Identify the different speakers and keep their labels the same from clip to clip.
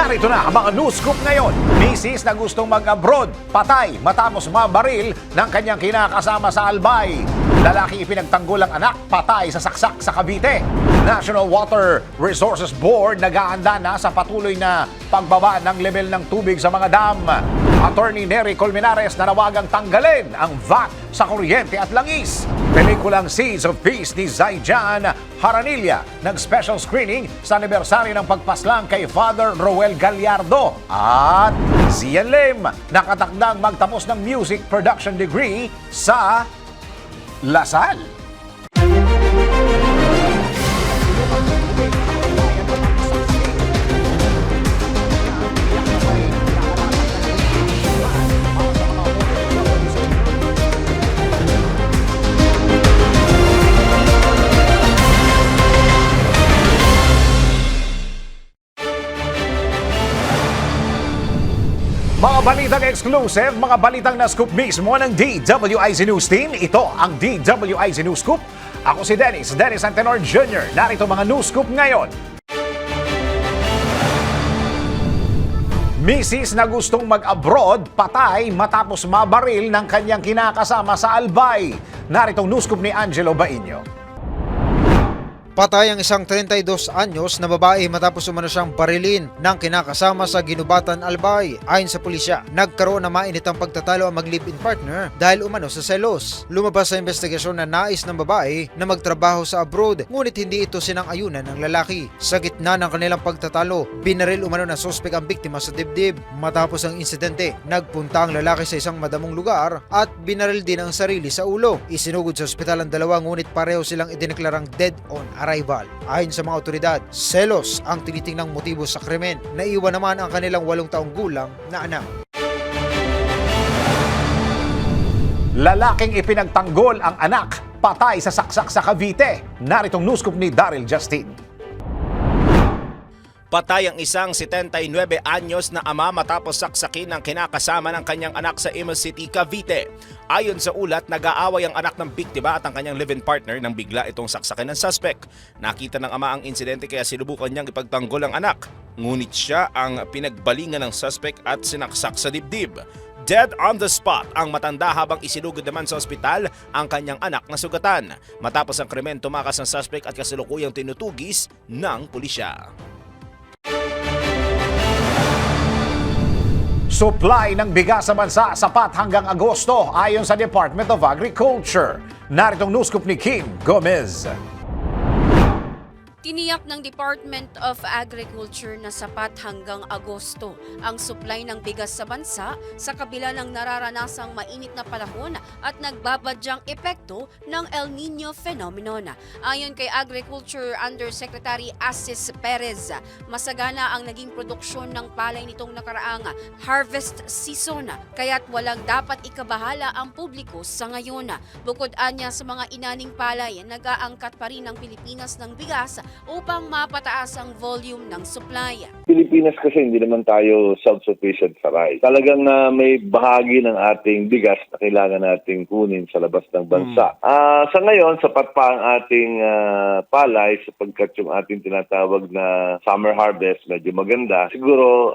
Speaker 1: Narito na ang mga news scoop ngayon. Misis na gustong mag-abroad, patay matapos mabaril ng kanyang kinakasama sa Albay. Lalaki ipinagtanggol ang anak, patay sa saksak sa Cavite. National Water Resources Board nag-aanda na sa patuloy na pagbaba ng level ng tubig sa mga dam. Attorney Nery Colmenares nanawagang tanggalin ang VAT sa kuryente at langis. Pelikulang Seeds of Peace ni Zaijan Haranilla nag-special screening sa anibersaryo ng pagpaslang kay Father Roel Gallardo. At Zian Lim nakatakdang magtapos ng music production degree sa Lasal. Mga balitang exclusive, mga balitang na-scoop mismo ng DWIZ News Team. Ito ang DWIZ News Scoop. Ako si Dennis Antenor Jr. Narito mga news scoop ngayon. Misis na gustong mag-abroad, patay matapos mabaril ng kanyang kinakasama sa Albay. Naritong news scoop ni Angelo Bainio.
Speaker 2: Patay ang isang 32 anyos na babae matapos umano siyang barilin ng kinakasama sa Ginubatan, Albay. Ayon sa pulisya, nagkaroon na mainitang pagtatalo ang mag-live-in partner dahil umano sa selos. Lumabas sa investigasyon na nais ng babae na magtrabaho sa abroad, ngunit hindi ito sinang-ayunan ng lalaki. Sa gitna ng kanilang pagtatalo, binaril umano ng suspek ang biktima sa dibdib. Matapos ang insidente, nagpunta ang lalaki sa isang madamong lugar at binaril din ang sarili sa ulo. Isinugod sa ospital ang dalawa, ngunit pareho silang idineklarang dead on arrival. Ayon sa mga otoridad, selos ang tinitingnang motibo sa krimen. Naiwan naman ang kanilang 8 taong gulang na anak.
Speaker 1: Lalaking ipinagtanggol ang anak, patay sa saksak sa Cavite. Naritong news scoop ni Daryl Justin.
Speaker 3: Patay ang isang 79 anyos na ama matapos saksakin ng kinakasama ng kanyang anak sa Imus City, Cavite. Ayon sa ulat, nag-aaway ang anak ng biktima at ang kanyang live-in partner nang bigla itong saksakin ng suspect. Nakita ng ama ang insidente kaya sinubukan niyang ipagtanggol ang anak. Ngunit siya ang pinagbalingan ng suspect at sinaksak sa dibdib. Dead on the spot ang matanda habang isinugod naman sa ospital ang kanyang anak na sugatan. Matapos ang krimen, tumakas ang suspect at kasalukuyang tinutugis ng pulisya.
Speaker 1: Supply ng bigas sa bansa sapat hanggang Agosto ayon sa Department of Agriculture. Naritong news scoop ni Kim Gomez.
Speaker 4: Tiniyak ng Department of Agriculture na sapat hanggang Agosto ang supply ng bigas sa bansa sa kabila ng nararanasang mainit na panahon at nagbabadyang epekto ng El Nino phenomenon. Ayon kay Agriculture Undersecretary Asis Perez, masagana ang naging produksyon ng palay nitong nakaraang harvest season, kaya't walang dapat ikabahala ang publiko sa ngayon. Bukod anya sa mga inaning palay, nag-aangkat pa rin ang Pilipinas ng bigas upang mapataas ang volume ng supply.
Speaker 5: Pilipinas kasi hindi naman tayo self-sufficient sa rice. Talagang may bahagi ng ating bigas na kailangan nating kunin sa labas ng bansa. Sa ngayon, sapat pa ang ating palay sapagkat yung ating tinatawag na summer harvest medyo maganda. Siguro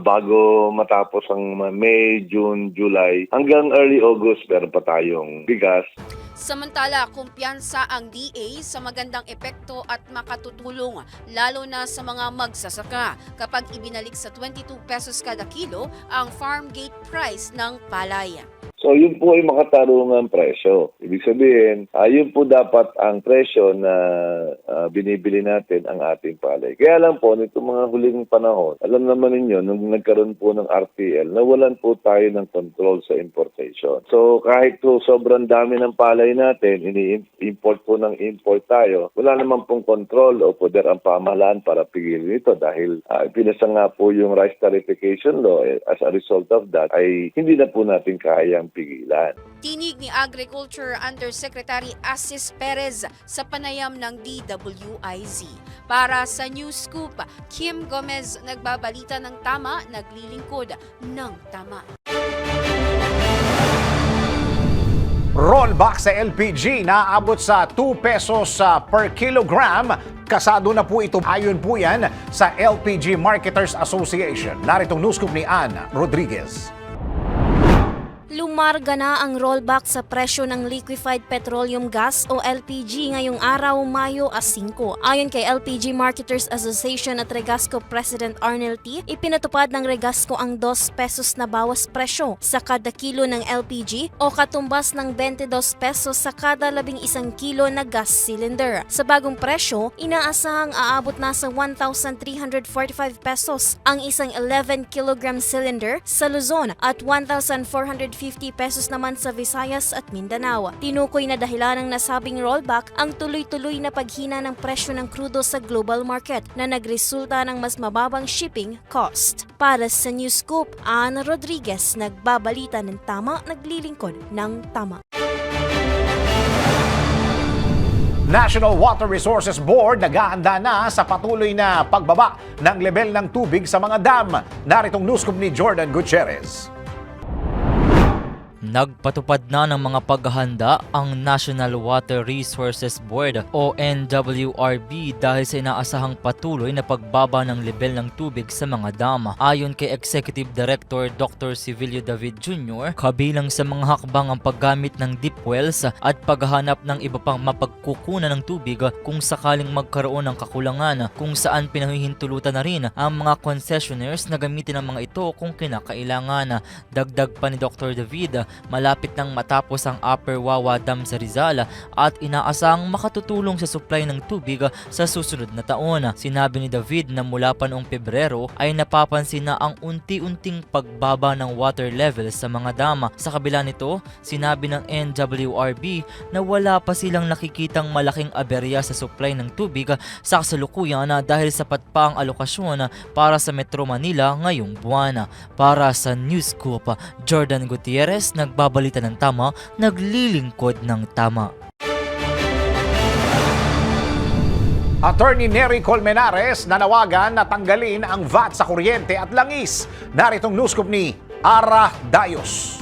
Speaker 5: bago matapos ang May, June, July, hanggang early August meron pa tayong bigas.
Speaker 4: Samantala, kumpiyansa ang DA sa magandang epekto at makatutulong lalo na sa mga magsasaka kapag ibinalik sa 22 pesos kada kilo ang farm gate price ng palay.
Speaker 5: So yun po ay makatarungang presyo. Ibig sabihin, yun po dapat ang presyo na binibili natin ang ating palay. Kaya lang po, nito mga huling panahon, alam naman ninyo, nung nagkaroon po ng RTL, nawalan po tayo ng control sa importation. So kahit po sobrang dami ng palay natin, ini-import po ng import tayo, wala naman pong control o poder ang pamahalaan para pigilin ito dahil pinasa nga po yung rice tariffication law. As a result of that, ay hindi na po natin kayang pigilan.
Speaker 4: Tinig ni Agriculture Undersecretary Asis Perez sa panayam ng DWIZ. Para sa News Scoop, Kim Gomez nagbabalita ng tama, naglilingkod ng tama.
Speaker 1: Rollback sa LPG naabot sa 2 pesos per kilogram. Kasado na po ito. Ayon po yan sa LPG Marketers Association. Naritong news scoop ni Ann Rodriguez.
Speaker 6: Lumarga na ang rollback sa presyo ng liquefied petroleum gas o LPG ngayong araw, Mayo 5. Ayon kay LPG Marketers Association at Regasco President Arnel T., ipinatupad ng Regasco ang 2 pesos na bawas presyo sa kada kilo ng LPG o katumbas ng 22 pesos sa kada 11 kilo na gas cylinder. Sa bagong presyo, inaasahang aabot na sa 1,345 pesos ang isang 11 kilogram cylinder sa Luzon at 1,450 pesos naman sa Visayas at Mindanao. Tinukoy na dahilan ng nasabing rollback ang tuloy-tuloy na paghina ng presyo ng krudo sa global market na nagresulta ng mas mababang shipping cost. Para sa News Scoop, Ana Rodriguez, nagbabalita ng tama, naglilingkod ng tama.
Speaker 1: National Water Resources Board naghahanda na sa patuloy na pagbaba ng level ng tubig sa mga dam. Naritong news scoop ni Jordan Gutierrez.
Speaker 7: Nagpatupad na ng mga paghahanda ang National Water Resources Board o NWRB dahil sa inaasahang patuloy na pagbaba ng level ng tubig sa mga dam. Ayon kay Executive Director Dr. Civilio David Jr., kabilang sa mga hakbang ang paggamit ng deep wells at paghahanap ng iba pang mapagkukunan ng tubig kung sakaling magkaroon ng kakulangan, kung saan pinahihintulutan na rin ang mga concessionaires na gamitin ang mga ito kung kinakailangan. Dagdag pa ni Dr. David, malapit nang matapos ang Upper Wawa Dam sa Rizal at inaasahang makatutulong sa supply ng tubig sa susunod na taon. Sinabi ni David na mula pa noong Pebrero ay napapansin na ang unti-unting pagbaba ng water level sa mga dam. Sa kabila nito, sinabi ng NWRB na wala pa silang nakikitang malaking aberya sa supply ng tubig sa kasalukuyan dahil sapat pa ang alokasyon para sa Metro Manila ngayong buwan. Para sa News Scoop, Jordan Gutierrez, nagbabalita ng tama, naglilingkod ng tama.
Speaker 1: Attorney Nery Colmenares nanawagan na tanggalin ang VAT sa kuryente at langis. Naritong news scoop ni Ara Dayos.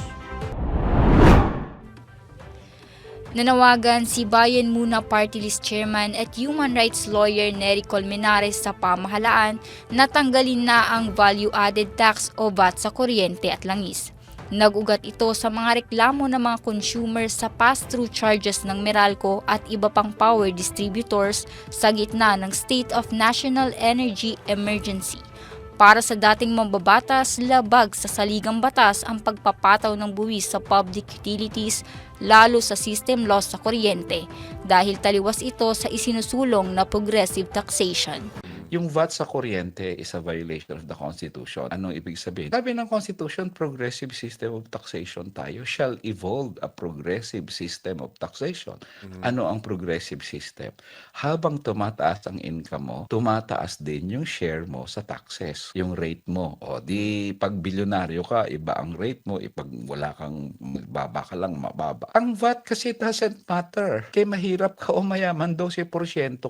Speaker 8: Nanawagan si Bayan Muna Party List Chairman at Human Rights Lawyer Nery Colmenares sa pamahalaan na tanggalin na ang Value-Added Tax o VAT sa kuryente at langis. Nag-ugat ito sa mga reklamo ng mga consumers sa pass-through charges ng Meralco at iba pang power distributors sa gitna ng State of National Energy Emergency. Para sa dating mambabatas, labag sa saligang batas ang pagpapataw ng buwis sa public utilities, lalo sa system loss sa kuryente, dahil taliwas ito sa isinusulong na progressive taxation.
Speaker 9: Yung VAT sa kuryente is a violation of the Constitution. Anong ibig sabihin? Sabi ng Constitution, progressive system of taxation tayo shall evolve a progressive system of taxation. Ano ang progressive system? Habang tumataas ang income mo, tumataas din yung share mo sa taxes, yung rate mo. O di pag bilyonaryo ka, iba ang rate mo, pag wala kang baba ka lang, mababa. Ang VAT kasi doesn't matter. Kaya mahirap ka o mayaman, 12%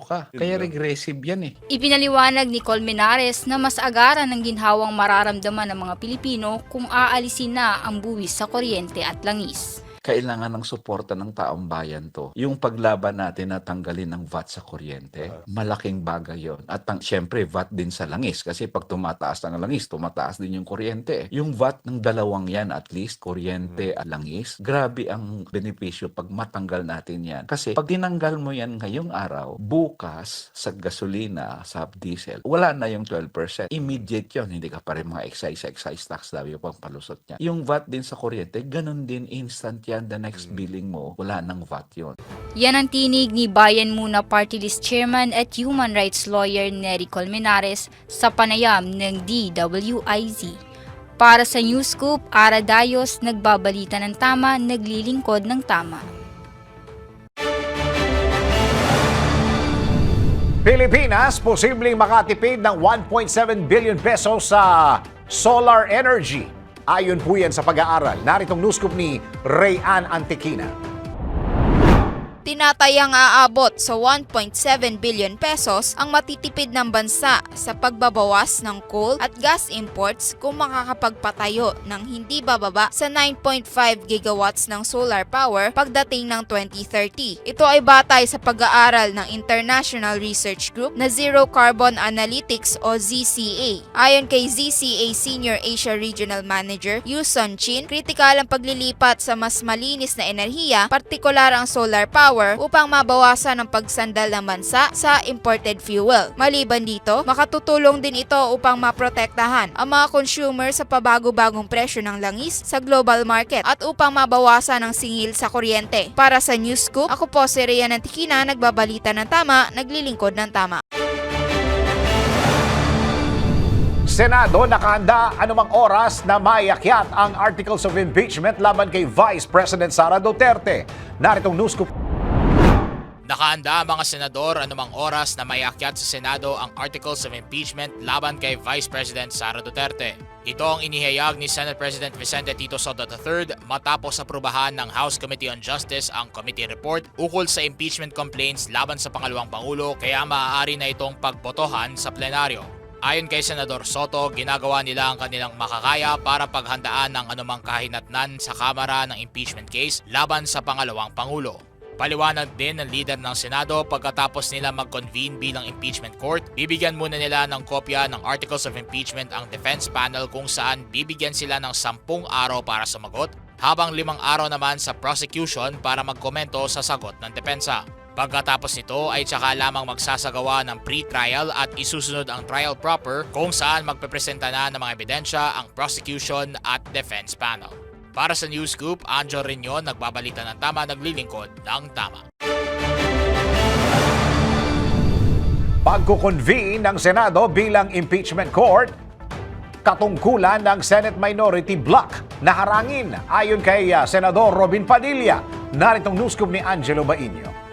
Speaker 9: ka. Kaya regressive yan eh.
Speaker 8: Ipinaliwanag ni Colmenares na mas agaran ng ginhawang mararamdaman ng mga Pilipino kung aalisin na ang buwis sa kuryente at langis.
Speaker 9: Kailangan ng suporta ng taong bayan to. Yung paglaban natin na tanggalin ang VAT sa kuryente, malaking bagay yon. At syempre, VAT din sa langis. Kasi pag tumataas ang langis, tumataas din yung kuryente. Yung VAT ng dalawang yan, at least, kuryente at langis, grabe ang benepisyo pag matanggal natin yan. Kasi pag tinanggal mo yan ngayong araw, bukas sa gasolina, sa diesel, wala na yung 12%. Immediate yun. Hindi ka pa rin mga excise tax daw yung pang palusot niya. Yung VAT din sa kuryente, ganun din, instant yan. The next billing mo, wala nang VAT yun.
Speaker 8: Yan ang tinig ni Bayan Muna Party List Chairman at Human Rights Lawyer Nery Colmenares sa panayam ng DWIZ. Para sa News Scoop, Ara Dayos, nagbabalita ng tama, naglilingkod ng tama.
Speaker 1: Pilipinas posibleng makatipid ng 1.7 billion pesos sa solar energy. Ayon po yan sa pag-aaral. Naritong news scoop ni Rayan Antequina.
Speaker 8: Tinatayang aabot sa 1.7 billion pesos ang matitipid ng bansa sa pagbabawas ng coal at gas imports kung makakapagpatayo ng hindi bababa sa 9.5 gigawatts ng solar power pagdating ng 2030. Ito ay batay sa pag-aaral ng International Research Group na Zero Carbon Analytics o ZCA. Ayon kay ZCA Senior Asia Regional Manager Yu Sun Chin, kritikal ang paglilipat sa mas malinis na enerhiya, partikular ang solar power, upang mabawasan ang pagsandal ng bansa sa imported fuel. Maliban dito, makatutulong din ito upang maprotektahan ang mga consumer sa pabago-bagong presyo ng langis sa global market at upang mabawasan ang singil sa kuryente. Para sa News Scoop, ako po si Rhea Nantikina, nagbabalita ng tama, naglilingkod ng tama.
Speaker 1: Senado nakahanda anumang oras na maiakyat ang articles of impeachment laban kay Vice President Sara Duterte. Naritong news scoop.
Speaker 10: Nakahanda ang mga senador anumang oras na maiakyat sa Senado ang articles of impeachment laban kay Vice President Sara Duterte. Ito ang inihayag ni Senate President Vicente Tito Soto III matapos aprubahan ng House Committee on Justice ang committee report ukol sa impeachment complaints laban sa pangalawang Pangulo, kaya maaari na itong pagbotohan sa plenaryo. Ayon kay Senador Soto, ginagawa nila ang kanilang makakaya para paghandaan ng anumang kahinatnan sa Kamara ng impeachment case laban sa pangalawang Pangulo. Paliwanag din ng leader ng Senado, pagkatapos nila mag-convene bilang impeachment court, bibigyan muna nila ng kopya ng articles of impeachment ang defense panel kung saan bibigyan sila ng 10 araw para sumagot, habang 5 araw naman sa prosecution para magkomento sa sagot ng depensa. Pagkatapos nito ay tsaka lamang magsasagawa ng pre-trial at isusunod ang trial proper kung saan magpepresenta na ng mga ebidensya ang prosecution at defense panel. Para sa News Scoop, Anjo Reñon, nagbabalita ng tama, naglilingkod ng tama.
Speaker 1: Pagkukonvene ng Senado bilang impeachment court, katungkulan ng Senate Minority Bloc na harangin ayon kay Senador Robin Padilla. Naritong news scoop ni Angelo Bainio.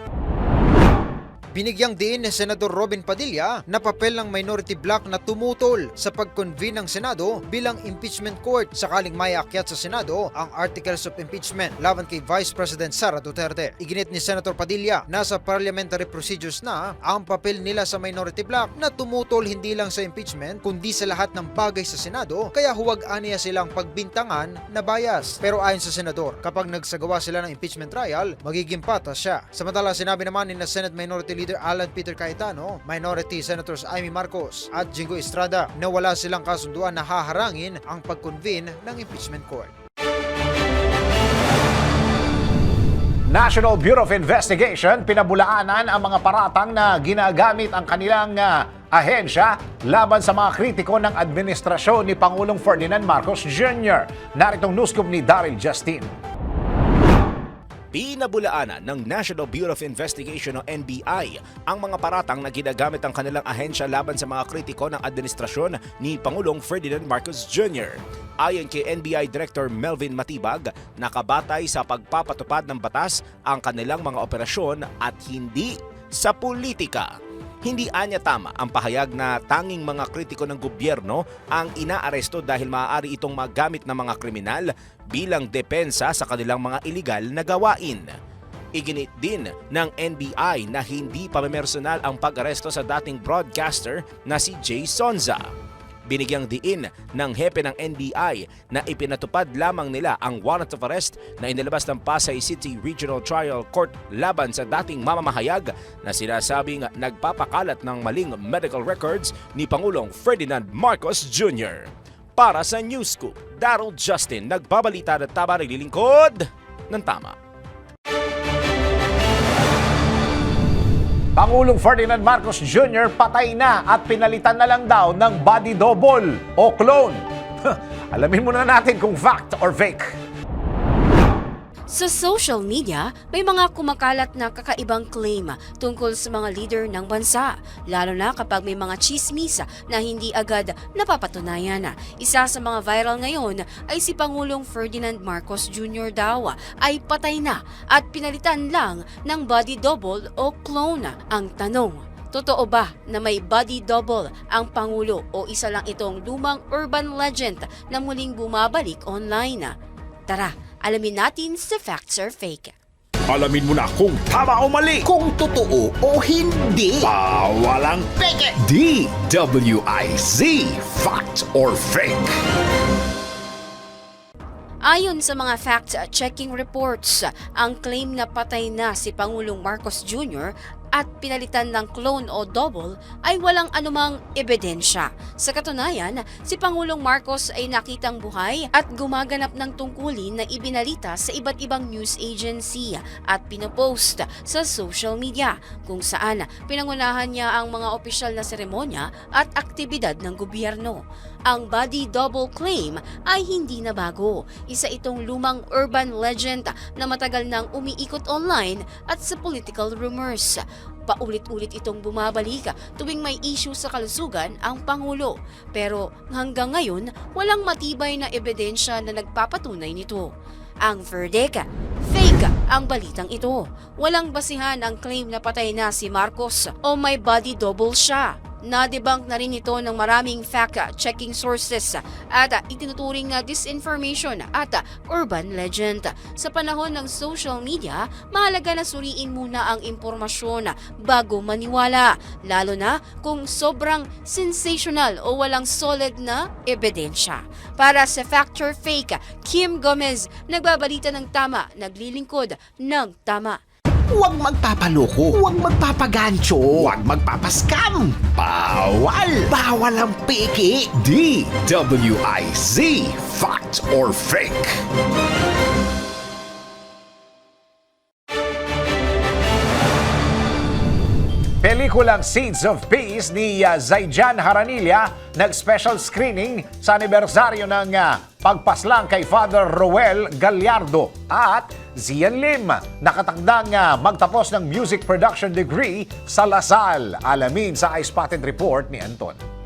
Speaker 2: Binigyang diin ni Senador Robin Padilla na papel ng minority bloc na tumutol sa pag-convene ng Senado bilang impeachment court sakaling maiakyat sa Senado ang articles of impeachment laban kay Vice President Sara Duterte. Iginit ni Senator Padilla na sa parliamentary procedures na ang papel nila sa minority bloc na tumutol hindi lang sa impeachment kundi sa lahat ng bagay sa Senado, kaya huwag aniya silang pagbintangan na bias. Pero ayon sa Senador, kapag nagsagawa sila ng impeachment trial, magiging patas siya. Samantala, sinabi naman ni Senate Minority Leader Alan Peter Cayetano, Minority Senators Amy Marcos at Jingo Estrada na wala silang kasunduan na haharangin ang pag-convene ng impeachment court.
Speaker 1: National Bureau of Investigation pinabulaanan ang mga paratang na ginagamit ang kanilang ahensya laban sa mga kritiko ng administrasyon ni Pangulong Ferdinand Marcos Jr. Naritong news scoop ni Daryl Justin.
Speaker 3: Pinabulaanan ng National Bureau of Investigation o NBI ang mga paratang na ginagamit ang kanilang ahensya laban sa mga kritiko ng administrasyon ni Pangulong Ferdinand Marcos Jr. Ayon kay NBI Director Melvin Matibag, nakabatay sa pagpapatupad ng batas ang kanilang mga operasyon at hindi sa politika. Hindi anya tama ang pahayag na tanging mga kritiko ng gobyerno ang inaaresto dahil maaari itong magamit ng mga kriminal bilang depensa sa kanilang mga iligal na gawain. Iginit din ng NBI na hindi pamimersonal ang pag-aresto sa dating broadcaster na si Jay Sonza. Binigyang diin ng hepe ng NBI na ipinatupad lamang nila ang warrant of arrest na inilabas ng Pasay City Regional Trial Court laban sa dating mamamahayag na sinasabing nagpapakalat ng maling medical records ni Pangulong Ferdinand Marcos Jr. Para sa News Scoop, Daryl Justin, nagbabalita ng tama, naglilingkod ng tama.
Speaker 1: Pangulong Ferdinand Marcos Jr. patay na at pinalitan na lang daw ng body double o clone. Alamin muna natin kung fact or fake.
Speaker 4: Sa social media, may mga kumakalat na kakaibang claim tungkol sa mga leader ng bansa, lalo na kapag may mga chismis na hindi agad napapatunayan. Isa sa mga viral ngayon ay si Pangulong Ferdinand Marcos Jr. daw ay patay na at pinalitan lang ng body double o clone. Ang tanong, totoo ba na may body double ang Pangulo o isa lang itong lumang urban legend na muling bumabalik online? Tara, alamin natin sa Facts or Fake.
Speaker 1: Alamin mo na kung tama o mali.
Speaker 11: Kung totoo o hindi.
Speaker 1: Bawal ang peke. DWIZ. Fact or fake?
Speaker 4: Ayon sa mga fact-checking reports, ang claim na patay na si Pangulong Marcos Jr. at pinalitan ng clone o double ay walang anumang ebidensya. Sa katunayan, si Pangulong Marcos ay nakitang buhay at gumaganap ng tungkulin na ibinalita sa iba't ibang news agency at pinopost sa social media kung saan pinangunahan niya ang mga opisyal na seremonya at aktibidad ng gobyerno. Ang body double claim ay hindi na bago. Isa itong lumang urban legend na matagal nang umiikot online at sa political rumors. Paulit-ulit itong bumabalik tuwing may issue sa kalusugan ang Pangulo. Pero hanggang ngayon, walang matibay na ebidensya na nagpapatunay nito. Ang verdict, fake ang balitang ito. Walang basihan ang claim na patay na si Marcos o may body double siya. Na-debunk na rin ito ng maraming fact-checking sources at itinuturing na disinformation at urban legend. Sa panahon ng social media, mahalaga na suriin muna ang impormasyon bago maniwala, lalo na kung sobrang sensational o walang solid na ebidensya. Para sa Fact or Fake, Kim Gomez, nagbabalita ng tama, naglilingkod ng tama.
Speaker 11: Huwag magpapaloko. Huwag magpapagancho. Huwag magpapaskam. Bawal! Bawal ang peke.
Speaker 1: DWIZ. Fact or fake? Pelikulang Seeds of Peace ni Zaijan Haranilla nag-special screening sa anibersaryo ng pagpaslang kay Father Roel Gallardo at Zian Lim, nakatangdang magtapos ng music production degree sa Lasal. Alamin sa iSpotted Report ni Anton.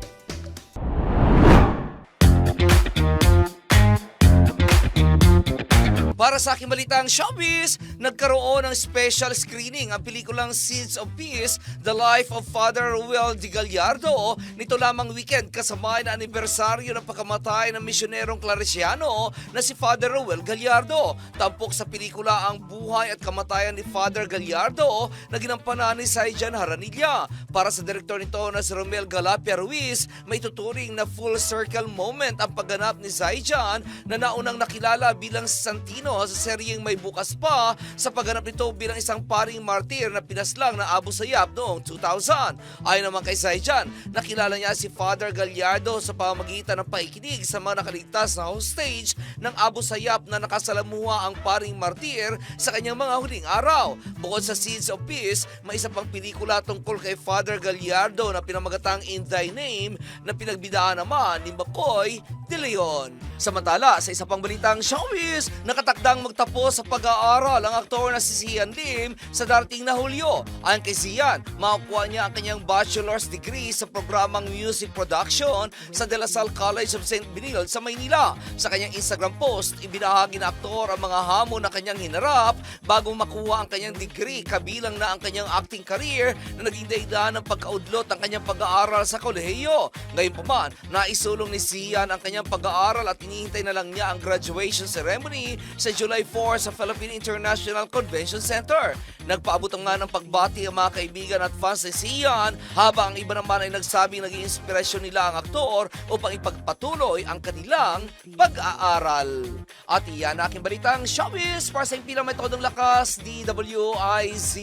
Speaker 12: Para sa aking balitang showbiz, nagkaroon ng special screening ang pelikulang Seeds of Peace, The Life of Father Ruel de Gallardo nito lamang weekend kasama na anibersaryo ng pagkamatay ng misyonerong Claresiano na si Father Ruel Gallardo. Tampok sa pelikula ang buhay at kamatayan ni Father Gallardo na ginampanan ni Zaijan Haranilla. Para sa direktor nito na si Romel Galapia Ruiz, may tuturing na full circle moment ang pagganap ni Zaijan na naunang nakilala bilang Santino sa seryeng May Bukas Pa sa pagganap nito bilang isang paring martir na pinaslang na Abu Sayyaf noong 2000. Ayon naman kay Zaijan, nakilala niya si Father Gallardo sa pamamagitan ng pakikinig sa mga nakaligtas na hostage ng Abu Sayyaf na nakasalamuha ang paring martir sa kanyang mga huling araw. Bukod sa Seeds of Peace, may isa pang pelikula tungkol kay Father Gallardo na pinamagatang In Thy Name na pinagbidaan naman ni Makoy De Leon. Samantala, sa isa pang balitang showbiz, nakatakdang magtapos sa pag-aaral ang aktor na si Zian Lim sa darating na Hulyo. Ayon kay Zian, makukuha niya ang kanyang bachelor's degree sa programang music production sa De La Salle College of St. Benilde sa Maynila. Sa kanyang Instagram post, ibinahagi na aktor ang mga hamon na kanyang hinarap bago makuha ang kanyang degree, kabilang na ang kanyang acting career na naging dahilan ng pagkaudlot ng kanyang pag-aaral sa kolehiyo. Ngayon pa man, naisulong ni Zian ang kanyang pag-aaral at hinihintay na lang niya ang graduation ceremony sa July 4 sa Philippine International Convention Center. Nagpaabot nga ng pagbati ang mga kaibigan at fans ni Zian, habang ang iba naman ay nagsabing naging inspirasyon nila ang aktor upang ipagpatuloy ang kanilang pag-aaral. At iyan aking balitang showbiz para sa impilang metodong lakas, DWIZ.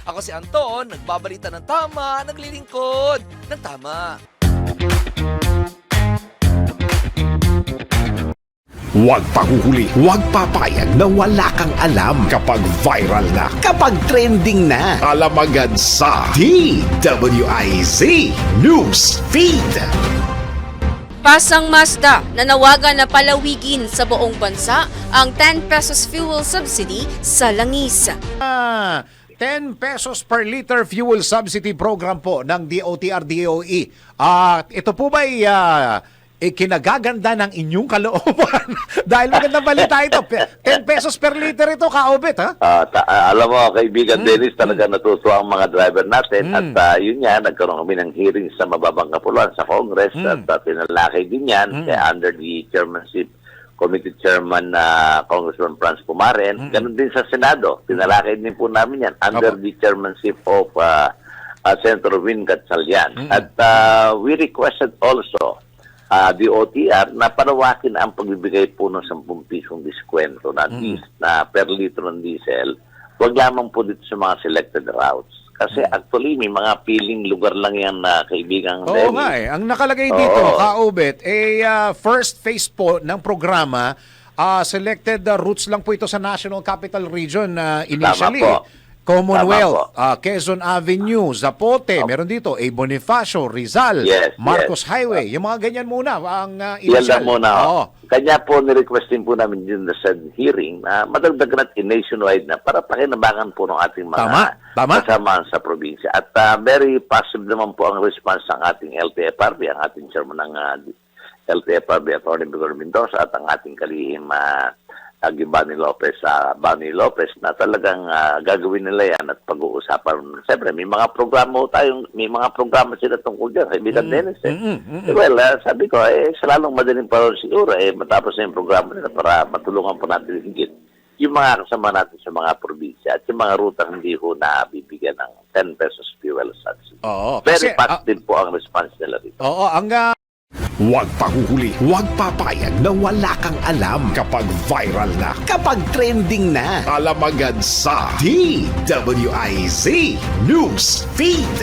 Speaker 12: Ako si Anton, nagbabalita ng tama, naglilingkod ng tama.
Speaker 1: Huwag pahuhuli, huwag papayag na wala kang alam kapag viral na,
Speaker 11: Kapag trending na.
Speaker 1: alam agad sa DWIZ News Feed.
Speaker 4: Pasang Mazda nanawagan na palawigin sa buong bansa ang 10 pesos fuel subsidy sa langis.
Speaker 1: 10 pesos per liter fuel subsidy program po ng DOTR-DOE. At ito po ba'y kinagaganda ng inyong kalooban? Dahil magandang balita ito. 10 pesos per liter ito, kaobit, ha?
Speaker 5: Alam mo, kaibigan Dennis, talaga natutuwa ang mga driver natin. At yun nga, nagkaroon kami ng hearing sa mababang kapuluan sa Congress at pinalakay din yan kaya under the chairmanship Committee Chairman na Congressman Franz Pumaren. Ganun din sa Senado. Pinalakad din po namin yan under the chairmanship of Senator Win Gatchalian. At we requested also the OTR na palawakin ang pagbibigay po ng 10 pisong diskwento na per litro ng diesel. Huwag lamang po dito sa mga selected routes. Kasi actually, may mga piling lugar lang yan na kaibigang
Speaker 1: Oo nga eh. Ang nakalagay dito, Kaubet, first phase po ng programa, selected routes lang po ito sa National Capital Region initially.
Speaker 5: Tama po.
Speaker 1: Commonwealth, Quezon Avenue, Zapote, meron dito, Bonifacio, Rizal, Marcos Highway. Yung mga ganyan muna ang initial.
Speaker 5: Yan lang muna. Kanya po ni-request din po namin yun sa hearing na madagdagan natin nationwide na para pakinabangan po ng ating mga kasama sa probinsya. At very positive naman po ang response ng ating LTFRB, ang ating chairman ng LTFRB, Atty. Vigor Mendoza, at ang ating kalihim Bani Lopez na talagang gagawin nila yan at pag-uusapan. Siyempre, may mga programa sila tungkol dyan. Kaibigan Dennis. Well, sabi ko, sa lalong madaling panahon siguro, matapos na yung programa nila para matulungan po natin higit yung mga kasama natin sa mga probinsya at yung mga ruta hindi ho na bibigyan ng 10 pesos fuel subsidy. Very positive po ang response nila dito.
Speaker 11: Huwag pahuhuli, huwag papayag na wala kang alam kapag viral na, kapag trending na. Alam agad sa DWIZ News Feed.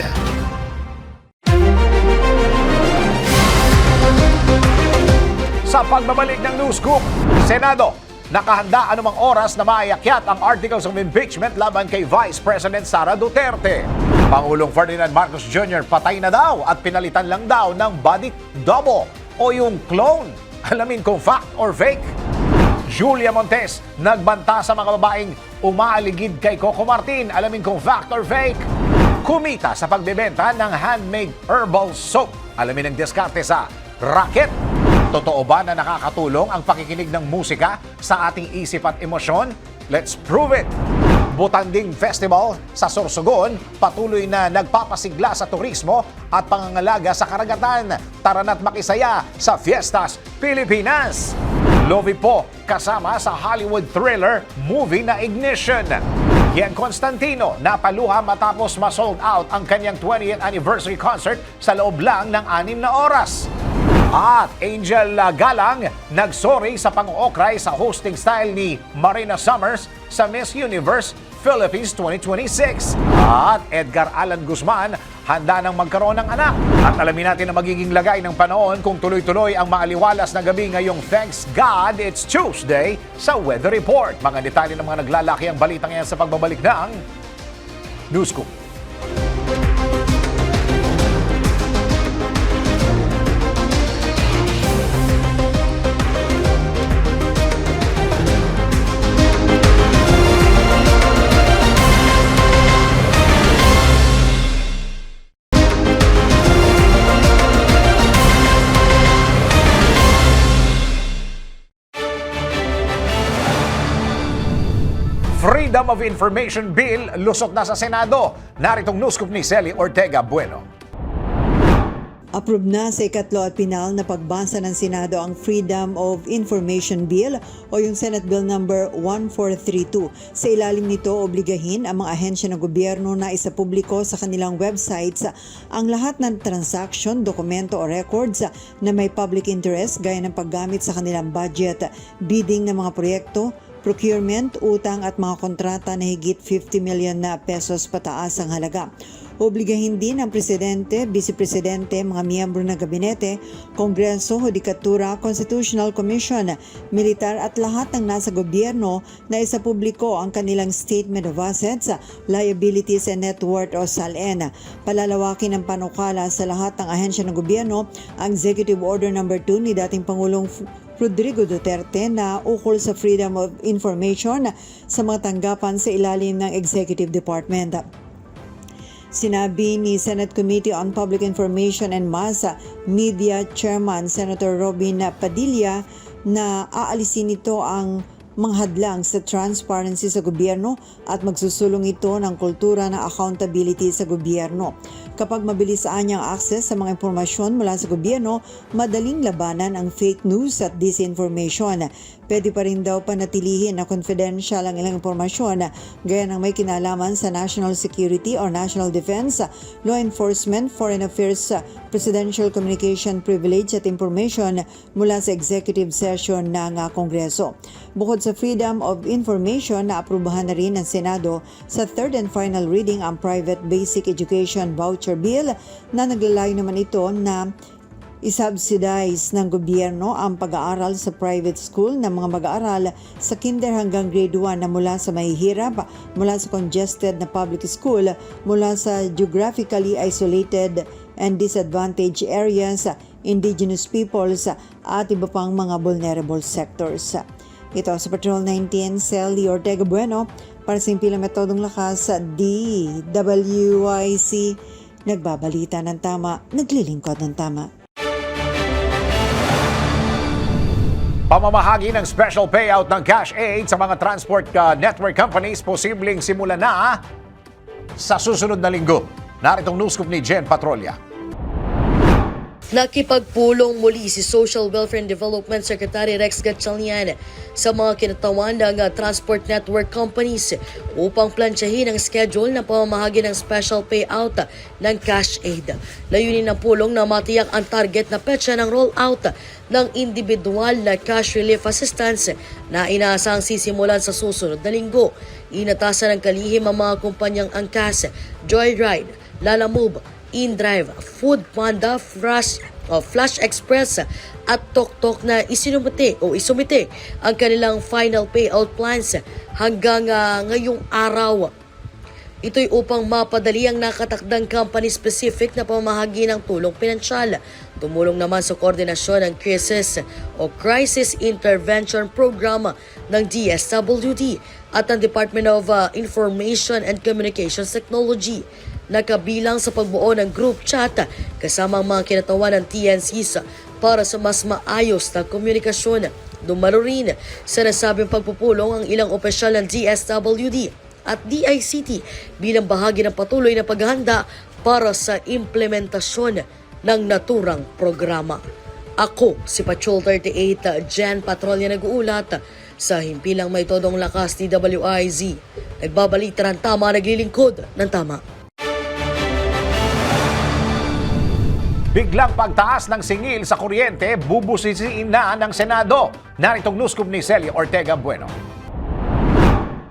Speaker 1: Sa pagbabalik ng News Scoop, Senado, nakahanda anumang oras na maiakyat ang articles of impeachment laban kay Vice President Sara Duterte. Pangulong Ferdinand Marcos Jr. patay na daw at pinalitan lang daw ng body double o yung clone. Alamin kung fact or fake. Julia Montes nagbanta sa mga babaeng umaaligid kay Coco Martin. Alamin kung fact or fake. Kumita sa pagbebenta ng handmade herbal soap. Alamin ang diskarte sa racket. Totoo ba na nakakatulong ang pakikinig ng musika sa ating isip at emosyon? Let's prove it! Butanding Festival sa Sorsogon patuloy na nagpapasigla sa turismo at pangangalaga sa karagatan. Tara na't makisaya sa Fiestas Pilipinas! Lovi po kasama sa Hollywood thriller movie na Ignition. Yan Constantino napaluha matapos ma-sold out ang kanyang 20th anniversary concert sa loob lang ng 6 na oras. At Angel Galang nagsorry sa pang-ookray sa hosting style ni Marina Summers sa Miss Universe Philippines 2026. At Edgar Allan Guzman handa nang magkaroon ng anak. At alamin natin ang magiging lagay ng panahon kung tuloy-tuloy ang maaliwalas na gabi ngayong Thanks God It's Tuesday sa Weather Report. Mga detalye ng mga naglalaki ang balitang yan sa pagbabalik ng News Scoop. Freedom of Information Bill lusot na sa Senado. Naritong news scoop ni Celi Ortega Bueno.
Speaker 13: Approve na sa ikatlo at pinal na pagbasa ng Senado ang Freedom of Information Bill o yung Senate Bill number 1432. Sa ilalim nito, obligahin ang mga ahensya ng gobyerno na isapubliko sa kanilang websites ang lahat ng transaction, dokumento o records na may public interest gaya ng paggamit sa kanilang budget, bidding ng mga proyekto, procurement, utang at mga kontrata na higit 50 million na pesos pataas ang halaga. Obligahin din ang Presidente, Vice-Presidente, mga miyembro ng Gabinete, Kongreso, Hudikatura, Constitutional Commission, Militar at lahat ng nasa gobyerno na isapubliko ang kanilang Statement of Assets, Liabilities and Net Worth o SALN. Palalawakin ang panukala sa lahat ng ahensya ng gobyerno ang Executive Order No. 2 ni dating Pangulong Rodrigo Duterte na ukol sa Freedom of Information sa mga tanggapan sa ilalim ng Executive Department. Sinabi ni Senate Committee on Public Information and Mass Media Chairman Senator Robin Padilla na aalisin ito ang mga hadlang sa transparency sa gobyerno at magsusulong ito ng kultura ng accountability sa gobyerno. Kapag mabilis anyang access sa mga impormasyon mula sa gobyerno, madaling labanan ang fake news at disinformation. Pwede pa rin daw panatilihin na confidential ang ilang impormasyon gaya ng may kinalaman sa national security or national defense, law enforcement, foreign affairs, presidential communication privilege at information mula sa executive session ng Kongreso. Bukod sa freedom of information, naaprubahan na rin ng Senado sa third and final reading ang Private Basic Education Voucher Bill na naglalayo naman ito na isubsidize ng gobyerno ang pag-aaral sa private school ng mga mag-aaral sa kinder hanggang grade 1 na mula sa mahihirap, mula sa congested na public school, mula sa geographically isolated and disadvantaged areas, indigenous peoples at iba pang mga vulnerable sectors. Ito sa Patrol 19, Sally Ortega Bueno para sa Impilang Metodong Lakas sa DWIC. Nagbabalita ng tama, naglilingkod ng tama.
Speaker 1: Pamamahagi ng special payout ng cash aid sa mga transport network companies posibleng simula na sa susunod na linggo. Naritong news scoop ni Jen Patrolya.
Speaker 14: Nakipagpulong muli si Social Welfare and Development Secretary Rex Gatchalian sa mga kinatawan ng transport network companies upang plansyahin ang schedule na pamamahagi ng special payout ng cash aid. Layunin ng pulong na matiyak ang target na petsa ng rollout ng individual na cash relief assistance na inaasang sisimulan sa susunod na linggo. Inatasan ng kalihim ang mga kumpanyang Angkas, Joyride, Lalamove, InDrive, Food Panda, Flash Express at TokTok na isumite ang kanilang final payout plans hanggang ngayong araw. Ito'y upang mapadali ang nakatakdang company-specific na pamahagi ng tulong pinansyal. Tumulong naman sa koordinasyon ng Crisis Intervention Program ng DSWD at ang Department of Information and Communications Technology. Nakabilang sa pagbuo ng group chat kasama ang mga kinatawan ng TNCs para sa mas maayos na komunikasyon. Dumalo rin sa nasabing pagpupulong ang ilang opisyal ng DSWD at DICT bilang bahagi ng patuloy na paghahanda para sa implementasyon ng naturang programa. Ako si Patrol 38 Jen Patrolya nag-uulat sa Himpilang May Todong Lakas DWIZ. Nagbabalita ng tama, naglilingkod ng tama.
Speaker 1: Biglang pagtaas ng singil sa kuryente, bubusisiin na ng Senado. Naritong news scoop ni Celia Ortega Bueno.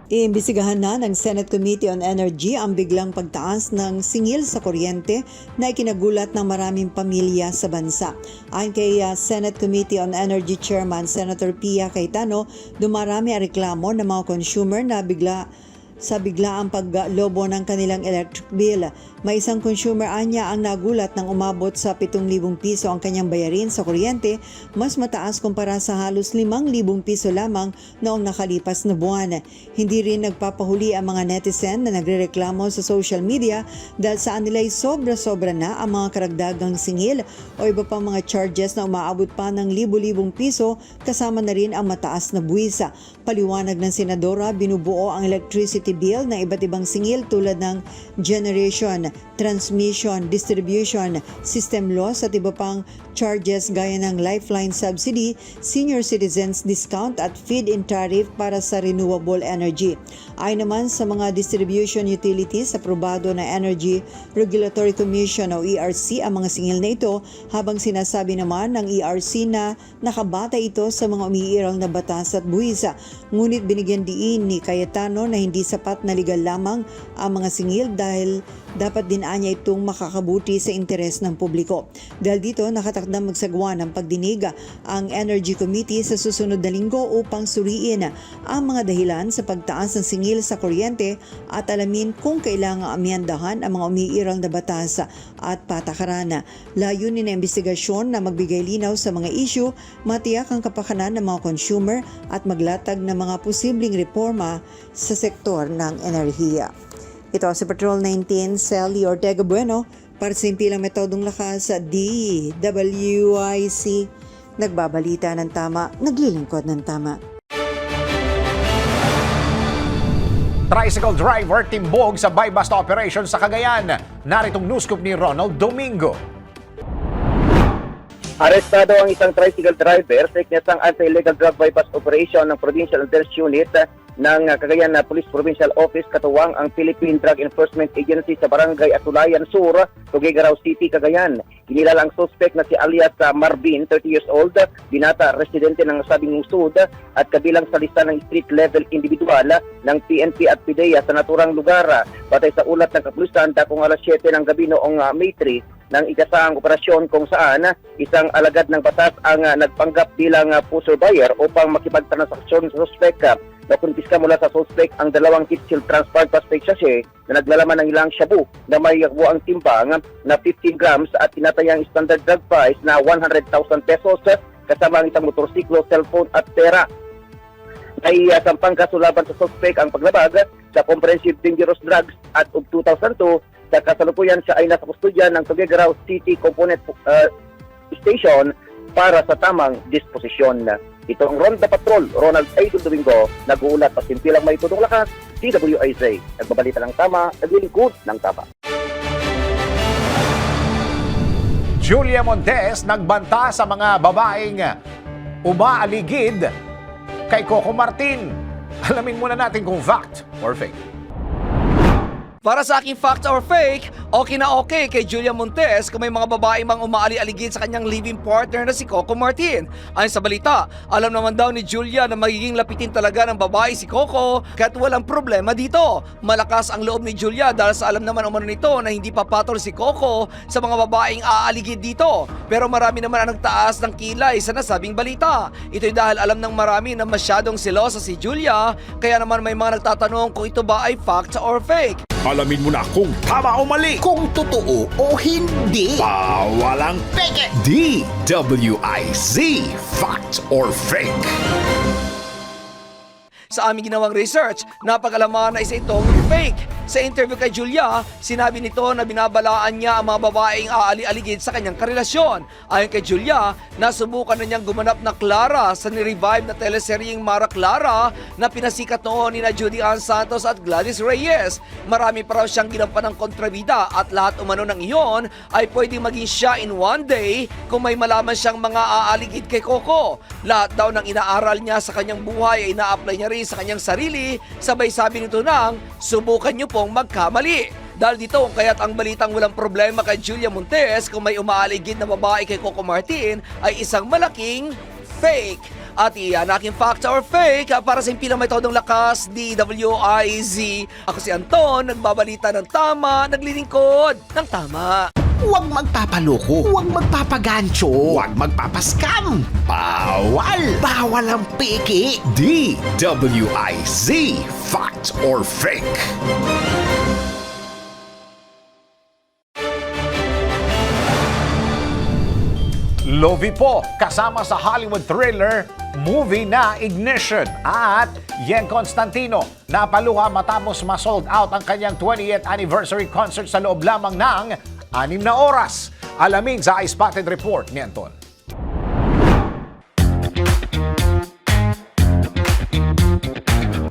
Speaker 13: Iimbestigahan na ng Senate Committee on Energy ang biglang pagtaas ng singil sa kuryente na ikinagulat ng maraming pamilya sa bansa. Ayon kay Senate Committee on Energy Chairman Senator Pia Cayetano, dumarami ang reklamo ng mga consumer na biglaang paglobo ng kanilang electric bill. May isang consumer anya ang nagulat nang umabot sa 7,000 piso ang kanyang bayarin sa kuryente, mas mataas kumpara sa halos 5,000 piso lamang noong nakalipas na buwan. Hindi rin nagpapahuli ang mga netizen na nagrereklamo sa social media dahil sa nila'y sobra-sobra na ang mga karagdagang singil o iba pang mga charges na umaabot pa ng libo-libong piso kasama na rin ang mataas na buwisa. Paliwanag ng senadora, binubuo ang electricity bill ng iba't ibang singil tulad ng generation, transmission, distribution, system loss at iba pang charges gaya ng lifeline subsidy, senior citizens discount at feed-in tariff para sa renewable energy. Ayon naman sa mga distribution utilities, aprobado na Energy Regulatory Commission o ERC ang mga singil na ito, habang sinasabi naman ng ERC na nakabata ito sa mga umiiral na batas at buwisa. Ngunit binigyan diin ni Cayetano na hindi sapat na legal lamang ang mga singil dahil dapat din anya itong makakabuti sa interes ng publiko. Dahil dito, nakatakdang magsagawa ng pagdinig ang Energy Committee sa susunod na linggo upang suriin ang mga dahilan sa pagtaas ng singil sa kuryente at alamin kung kailangang amyandahan ang mga umiiral na batas at patakaran. Layunin ng investigasyon na magbigay linaw sa mga issue, matiyak ang kapakanan ng mga consumer at maglatag ng mga posibleng reforma sa sektor ng enerhiya. Ito si Patrol 19, Sally Ortega Bueno para sa Impilang Metodong Lakas sa DWIC. Nagbabalita ng tama, naglilingkod ng tama.
Speaker 1: Tricycle driver timbog sa buy-bust operation sa Cagayan. Naritong news scoop ni Ronald Domingo.
Speaker 15: Arestado ang isang tricycle driver sa iknyasang anti-illegal drug bypass operation ng Provincial Intelligence Unit ng Cagayan Police Provincial Office katuwang ang Philippine Drug Enforcement Agency sa Barangay Atulayan Sur, Tuguegarao City, Cagayan. Kinilala ang suspect na si alias Marvin, 30 years old, binata residente ng nasabing lungsod at kabilang sa lista ng street level individual ng PNP at PDEA sa naturang lugar. Batay sa ulat ng kapulisan, dakong alas 7 ng gabi noong May 3, ng ikasang operasyon kung saan isang alagad ng batas ang nagpanggap bilang pusher buyer upang makipagtransaksyon sa suspect. Nakumpiska mula sa suspect ang 2 kitsil transparent plastic sachet na naglalaman ng ilang shabu na may buwang timbang na 15 grams at tinatayang standard drug price na 100,000 pesos kasama ang isang motorsiklo, cellphone at pera. Ay sampang kaso laban sa suspect ang paglabag sa Comprehensive Dangerous Drugs Act of 2002. Sa kasalukuyan siya ay nasa kustodya ng Tuguegarao City Component Station para sa tamang disposisyon. Ito ang Ronda Patrol, Ronald Aidul Domingo, nag-uulat at simpilang may tutong lakas, DWIZ. Nagbabalita ng tama, naglilingkod ng tama.
Speaker 1: Julia Montes nagbanta sa mga babaeng umaaligid kay Coco Martin. Alamin muna natin kung fact or fake.
Speaker 12: Para sa aking fact or fake, okay na okay kay Julia Montes kung may mga babae mang umaali-aligid sa kanyang living partner na si Coco Martin. Ayon sa balita, alam naman daw ni Julia na magiging lapitin talaga ng babae si Coco kahit walang problema dito. Malakas ang loob ni Julia dahil sa alam naman umano nito na hindi papatol si Coco sa mga babaeng aaligid dito. Pero marami naman ang nagtaas ng kilay sa nasabing balita. Ito'y dahil alam ng marami na masyadong selosa si Julia, kaya naman may mga nagtatanong kung ito ba ay fact or fake.
Speaker 11: Alamin mo na kung tama o mali, kung totoo o hindi. Bawalang peke. DWIZ, fact or fake.
Speaker 12: Sa aming ginawang research, napag-alaman na isa itong fake. Sa interview kay Julia, sinabi nito na binabalaan niya ang mga babaeng aali-aligid sa kanyang karelasyon. Ayon kay Julia, nasubukan na niyang gumanap na Clara sa ni-revive na teleseryeng Mara Clara na pinasikat noon ni Judy Ann Santos at Gladys Reyes. Marami pa raw siyang ginampan ng kontrabida at lahat umano ng iyon ay pwedeng maging siya in one day kung may malaman siyang mga aaligid kay Coco. Lahat daw ng inaaral niya sa kanyang buhay ay ina-apply niya rin sa kanyang sarili, sabay sabi nito nang subukan niyo pong magkamali. Dahil dito kaya't ang balitang walang problema kay Julia Montes kung may umaaligid na babae kay Coco Martin ay isang malaking fake. At iyan aking fact or fake para sa impilang may todong lakas, DWIZ. Ako si Anton, nagbabalita ng tama, naglilingkod ng tama.
Speaker 11: Huwag magpapaloko, huwag magpapagancho, huwag magpapaskam. Bawal! Bawal ang peke. DWIZ, fact or fake.
Speaker 1: Lovie po kasama sa Hollywood thriller movie na Ignition. At Yen Constantino napaluha matapos ma-sold out ang kanyang 20th anniversary concert sa loob lamang ng 6 na oras. Alamin sa iSpotted Report ni Anton.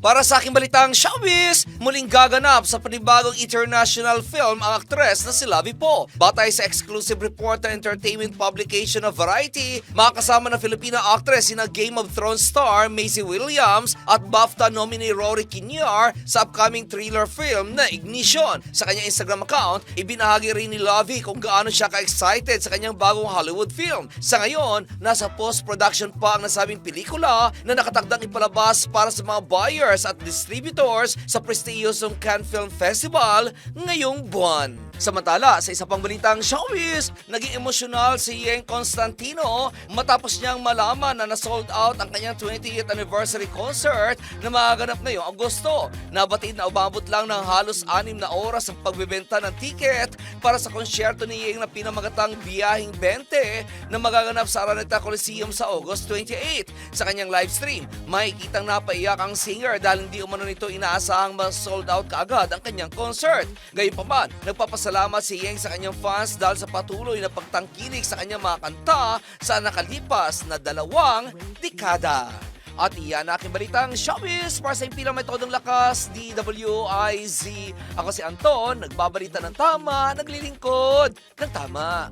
Speaker 12: Para sa aking balitang showbiz, muling gaganap sa panibagong international film ang aktres na si Lovie Poe. Batay sa exclusive report ng entertainment publication na Variety, makakasama na Filipina actress sina Game of Thrones star Maisie Williams at BAFTA nominee Rory Kinnear sa upcoming thriller film na Ignition. Sa kanyang Instagram account, ibinahagi rin ni Lovie kung gaano siya ka-excited sa kanyang bagong Hollywood film. Sa ngayon, nasa post-production pa ang nasabing pelikula na nakatakdang ipalabas para sa mga buyers at distributors sa prestiyosong Cannes Film Festival ngayong buwan. Samantala, sa isa pang balitang showbiz, naging emosyonal si Yen Constantino matapos niyang malaman na na-sold out ang kanyang 20th anniversary concert na magaganap ngayong Agosto. Nabatid na umabot lang ng halos 6 na oras ang pagbebenta ng ticket para sa konsyerto ni Yen na pinamagatang Biyahing 20 na magaganap sa Araneta Coliseum sa August 28. Sa kanyang livestream, makikitang napaiyak ang singer dahil hindi umano nito inaasahang ma-sold out kaagad ang kanyang concert. Gayunpaman, nagpapasalamat si Yen sa kanyang fans dahil sa patuloy na pagtangkilik sa kanyang mga kanta sa nakalipas na 2 dekada. At iyan aking balitang showbiz para sa impilang metodong lakas, DWIZ. Ako si Anton, nagbabalita ng tama, naglilingkod ng tama.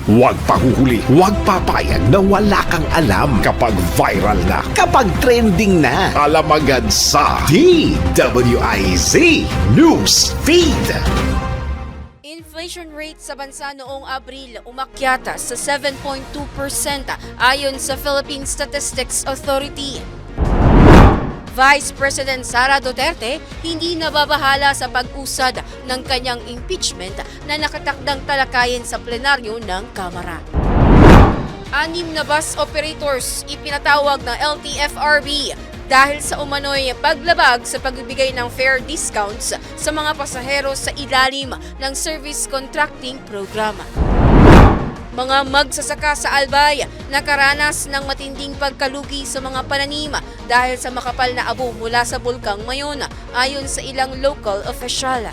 Speaker 11: Huwag pahuhuli, huwag papayag na wala kang alam kapag viral na, kapag trending na. Alam agad sa DWIZ News Feed.
Speaker 4: Inflation rate sa bansa noong Abril umakyat sa 7.2% ayon sa Philippine Statistics Authority. Vice President Sara Duterte hindi nababahala sa pag-usad ng kanyang impeachment na nakatakdang talakayin sa plenaryo ng Kamara. 6 na bus operators ipinatawag ng LTFRB dahil sa umano'y paglabag sa pagbibigay ng fare discounts sa mga pasahero sa ilalim ng service contracting program. Mga magsasaka sa Albay nakaranas ng matinding pagkalugi sa mga pananim dahil sa makapal na abo mula sa bulkang Mayon ayon sa ilang local official.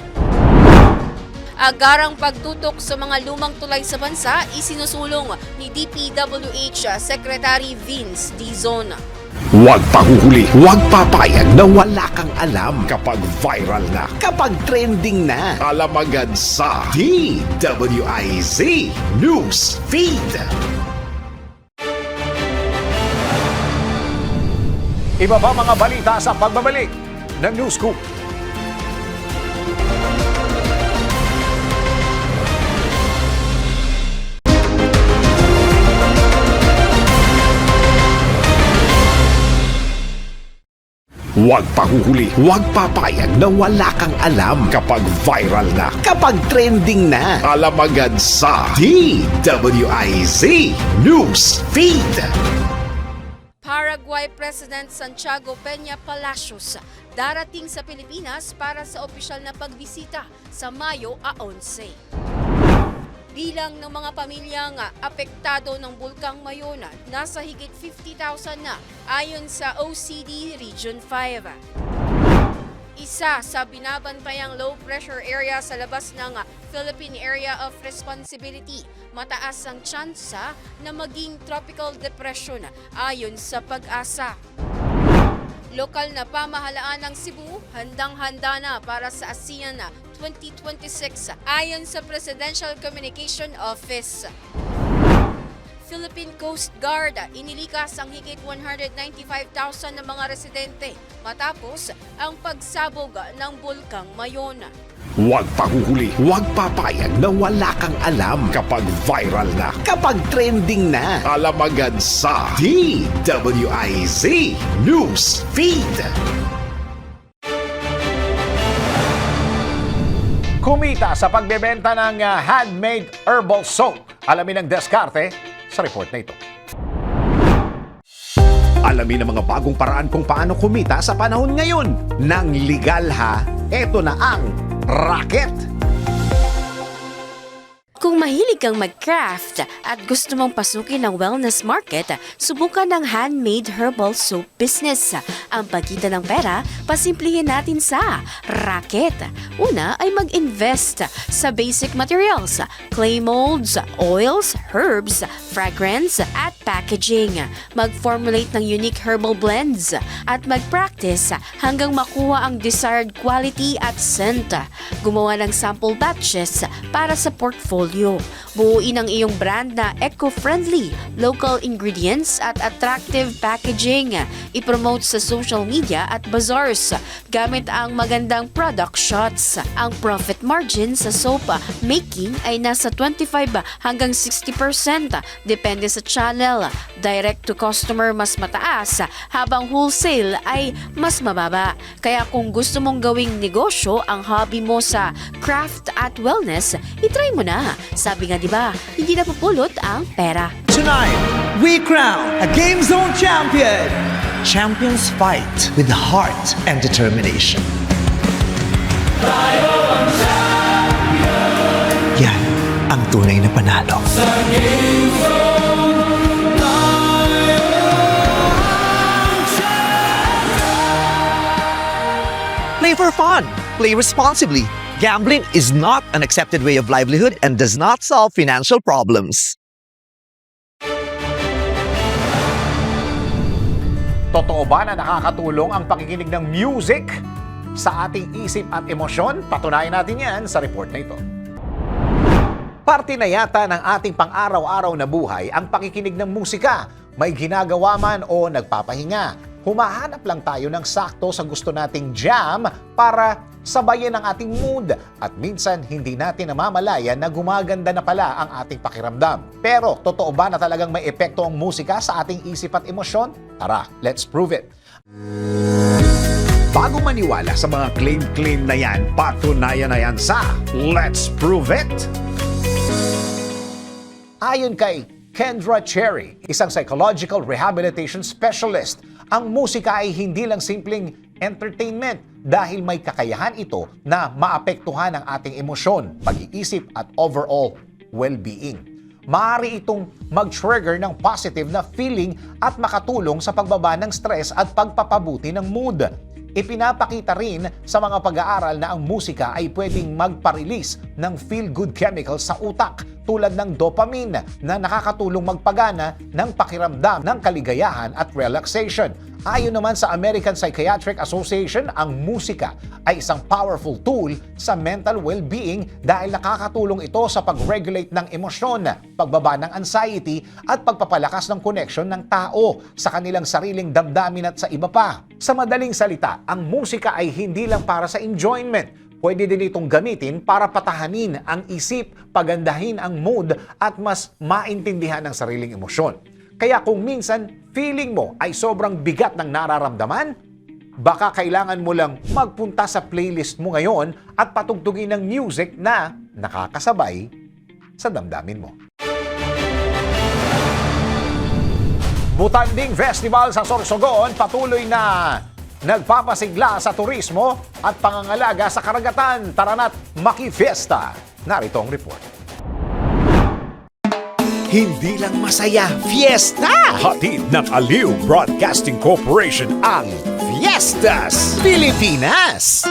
Speaker 4: Agarang pagtutok sa mga lumang tulay sa bansa isinusulong ni DPWH Secretary Vince Dizon.
Speaker 11: Huwag pahuhuli, huwag papayag na wala kang alam kapag viral na, kapag trending na. Alam agad sa DWIZ News Feed.
Speaker 1: Iba pa mga balita sa pagbabalik ng News Scoop.
Speaker 11: Huwag pahuhuli, huwag papayag na wala kang alam kapag viral na, kapag trending na. Alam agad sa DWIZ News Feed.
Speaker 4: Paraguay President Santiago Peña Palacios darating sa Pilipinas para sa opisyal na pagbisita sa Mayo 11. Bilang ng mga pamilyang apektado ng Bulkang Mayon, nasa higit 50,000 na ayon sa OCD Region 5. Isa sa binabantayang low pressure area sa labas ng Philippine Area of Responsibility, mataas ang tsansa na maging tropical depression ayon sa Pag-asa. Lokal na pamahalaan ng Cebu, handang-handa na para sa ASEAN 2026 ayon sa Presidential Communication Office. Philippine Coast Guard inilikas ang higit 195,000 na mga residente matapos ang pagsabog ng Bulkang Mayon.
Speaker 11: Huwag pahuhuli, huwag papayag na wala kang alam kapag viral na, kapag trending na. Alam agad sa DWIZ News Feed.
Speaker 1: Kumita sa pagbebenta ng handmade herbal soap. Alamin ang diskarte sa report na ito.
Speaker 11: Alamin ang mga bagong paraan kung paano kumita sa panahon ngayon. Nang legal ha, eto na ang racket.
Speaker 4: Kung mahilig kang mag-craft at gusto mong pasukin ang wellness market, subukan ang handmade herbal soap business. Ang pagkita ng pera, pasimplihin natin sa racket. Una ay mag-invest sa basic materials, clay molds, oils, herbs, fragrance, at packaging. Mag-formulate ng unique herbal blends at mag-practice hanggang makuha ang desired quality at scent. Gumawa ng sample batches para sa portfolio. Buuin ang iyong brand na eco-friendly, local ingredients at attractive packaging. I-promote sa social media at bazaars gamit ang magandang product shots. Ang profit margin sa soap making ay nasa 25 hanggang 60%. Depende sa channel. Direct to customer mas mataas, habang wholesale ay mas mababa. Kaya kung gusto mong gawing negosyo ang hobby mo sa craft at wellness, itry mo na. Sabi nga diba, hindi napupulot ang pera.
Speaker 16: Tonight, we crown a Game Zone champion. Champions fight with heart and determination. Yan ang tunay na panalo. Play for fun. Play responsibly. Gambling is not an accepted way of livelihood and does not solve financial problems.
Speaker 1: Totoo ba na nakakatulong ang pakikinig ng music sa ating isip at emosyon? Patunayan natin yan sa report na ito. Parte na yata ng ating pang-araw-araw na buhay ang pakikinig ng musika. May ginagawa man o nagpapahinga. Humahanap lang tayo ng sakto sa gusto nating jam para sabayan ang ating mood. At minsan hindi natin namamalayan na gumaganda na pala ang ating pakiramdam. Pero totoo ba na talagang may epekto ang musika sa ating isip at emosyon? Tara, let's prove it.
Speaker 11: Bago maniwala sa mga claim na yan, patunayan na yan sa Let's Prove It!
Speaker 1: Ayon kay Kendra Cherry, isang psychological rehabilitation specialist, ang musika ay hindi lang simpleng entertainment dahil may kakayahan ito na maapektuhan ang ating emosyon, pag-iisip at overall well-being. Maaari itong mag-trigger ng positive na feeling at makatulong sa pagbaba ng stress at pagpapabuti ng mood. Ipinapakita rin sa mga pag-aaral na ang musika ay pwedeng magpa-release ng feel-good chemicals sa utak tulad ng dopamine na nakakatulong magpagana ng pakiramdam ng kaligayahan at relaxation. Ayon naman sa American Psychiatric Association, ang musika ay isang powerful tool sa mental well-being dahil nakakatulong ito sa pag-regulate ng emosyon, pagbaba ng anxiety at pagpapalakas ng connection ng tao sa kanilang sariling damdamin at sa iba pa. Sa madaling salita, ang musika ay hindi lang para sa enjoyment. Pwede din itong gamitin para patahanin ang isip, pagandahin ang mood at mas maintindihan ang sariling emosyon. Kaya kung minsan feeling mo ay sobrang bigat ng nararamdaman, baka kailangan mo lang magpunta sa playlist mo ngayon at patugtugin ng music na nakakasabay sa damdamin mo. Butanding Festival sa Sorsogon patuloy na nagpapasigla sa turismo at pangangalaga sa karagatan. Tara na't makifiesta! Narito ang report.
Speaker 11: Hindi lang masaya, fiesta! Hatid ng Aliw Broadcasting Corporation ang Fiestas Pilipinas!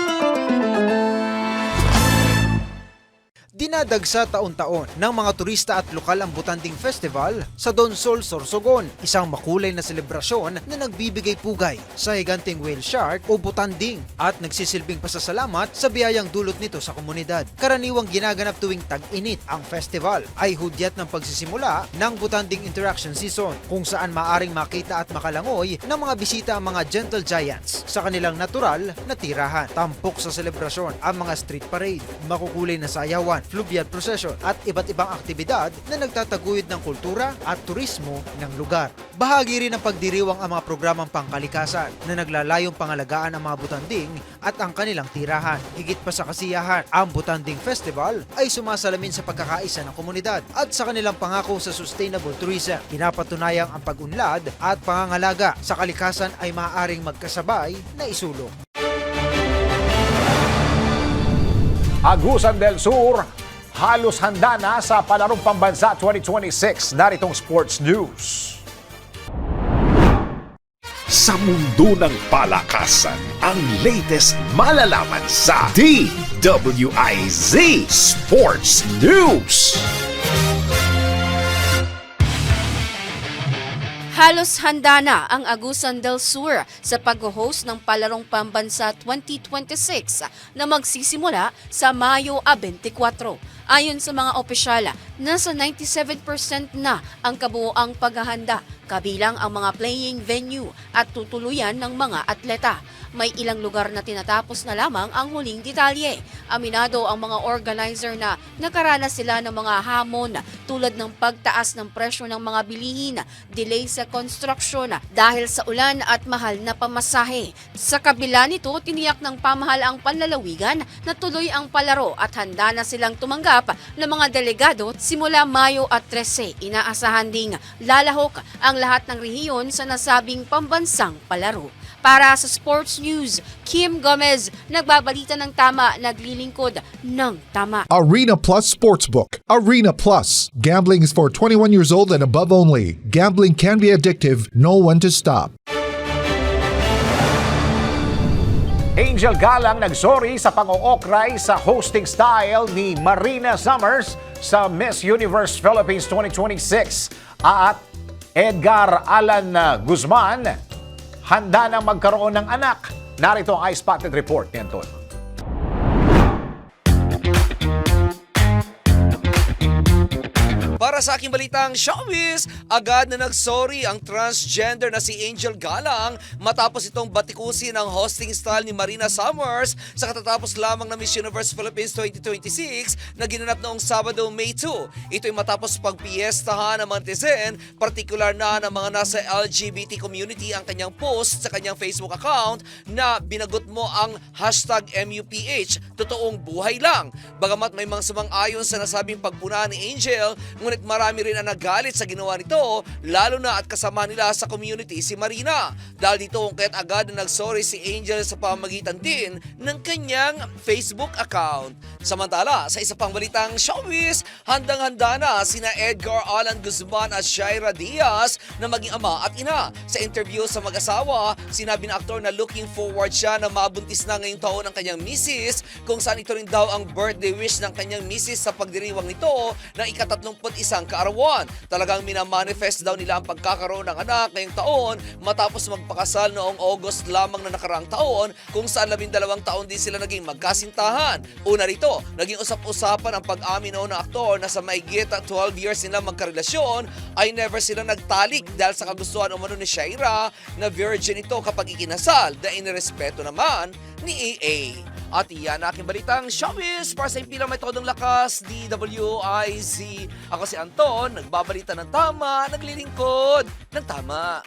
Speaker 2: Dinadagsa taon-taon ng mga turista at lokal ang Butanding Festival sa Donsol, Sorsogon, isang makulay na selebrasyon na nagbibigay pugay sa higanteng whale shark o butanding at nagsisilbing pasasalamat sa biyayang dulot nito sa komunidad. Karaniwang ginaganap tuwing tag-init ang festival ay hudyat ng pagsisimula ng Butanding Interaction Season kung saan maaring makita at makalangoy ng mga bisita ang mga gentle giants sa kanilang natural na tirahan. Tampok sa selebrasyon ang mga street parade, makukulay na sayawan, fluvial procession at iba't ibang aktibidad na nagtataguyod ng kultura at turismo ng lugar. Bahagi rin ng pagdiriwang ang mga programang pangkalikasan na naglalayong pangalagaan ang mga butanding at ang kanilang tirahan. Higit pa sa kasiyahan, ang Butanding Festival ay sumasalamin sa pagkakaisa ng komunidad at sa kanilang pangako sa sustainable tourism. Pinapatunayang ang pag-unlad at pangangalaga sa kalikasan ay maaaring magkasabay na isulong.
Speaker 1: Agusan del Sur, halos handa na sa Palarong Pambansa 2026. Naritong sports news.
Speaker 11: Sa mundo ng palakasan, ang latest malalaman sa DWIZ Sports News.
Speaker 4: Halos handa na ang Agusan del Sur sa pag-host ng Palarong Pambansa 2026 na magsisimula sa Mayo 24. Ayon sa mga opisyal, nasa 97% na ang kabuoang paghahanda, kabilang ang mga playing venue at tutuluyan ng mga atleta. May ilang lugar na tinatapos na lamang ang huling detalye. Aminado ang mga organizer na nakaranas sila ng mga hamon tulad ng pagtaas ng presyo ng mga bilihin, delay sa construction dahil sa ulan at mahal na pamasahe. Sa kabila nito, tiniyak ng pamahalaang panlalawigan na tuloy ang palaro at handa na silang tumanggap ng mga delegado simula Mayo at 13. Inaasahan ding lalahok ang lahat ng rehiyon sa nasabing pambansang palaro. Para sa Sports News, Kim Gomez, nagbabalita ng tama, naglilingkod ng tama.
Speaker 17: Arena Plus Sportsbook. Arena Plus. Gambling is for 21 years old and above only. Gambling can be addictive. Know when to stop.
Speaker 1: Angel Galang nagsorry sa pang-ookray sa hosting style ni Marina Summers sa Miss Universe Philippines 2026. At Edgar Alan Guzman handa nang magkaroon ng anak. Narito ang I-Spotted Report ni Anton.
Speaker 12: Para sa aking balitang showbiz, agad na nagsorry ang transgender na si Angel Galang matapos itong batikusin ang hosting style ni Marina Summers sa katatapos lamang na Miss Universe Philippines 2026 na ginanap noong Sabado, May 2. Ito'y matapos pagpiestahan ng mga netizen, partikular na ng mga nasa LGBT community ang kanyang post sa kanyang Facebook account na binagot mo ang hashtag MUPH, totoong buhay lang. Bagamat may mga sumang-ayon sa nasabing pagpuna ni Angel, ngunit marami rin ang nagalit sa ginawa nito, lalo na at kasama nila sa community si Marina. Dahil dito kung kaya't agad na nagsorry si Angel sa pamamagitan din ng kanyang Facebook account. Samantala, sa isa pang balitang showbiz, handang-handa na sina Edgar Allan Guzman at Shaira Diaz na maging ama at ina. Sa interview sa mag-asawa, sinabi ng aktor na looking forward siya na mabuntis na ngayong taon ang kanyang misis, kung saan ito rin daw ang birthday wish ng kanyang misis sa pagdiriwang nito ng ika-31 kaarawan. Talagang minamanifest daw nila ang pagkakaroon ng anak ngayong taon matapos magpakasal noong August lamang na nakaraang taon, kung saan 12 taon din sila naging magkasintahan. Una rito, naging usap-usapan ang pag-amin noon ng aktor na sa maigit 12 years nila magkarelasyon ay never sila nagtalik dahil sa kagustuhan umano ni Shaira na virgin ito kapag ikinasal, na inirespeto naman ni EA. At iyan ang aking balitang showbiz para sa impilang may todong lakas, DWIZ. Ako si Anton, nagbabalita ng tama, naglilingkod ng tama.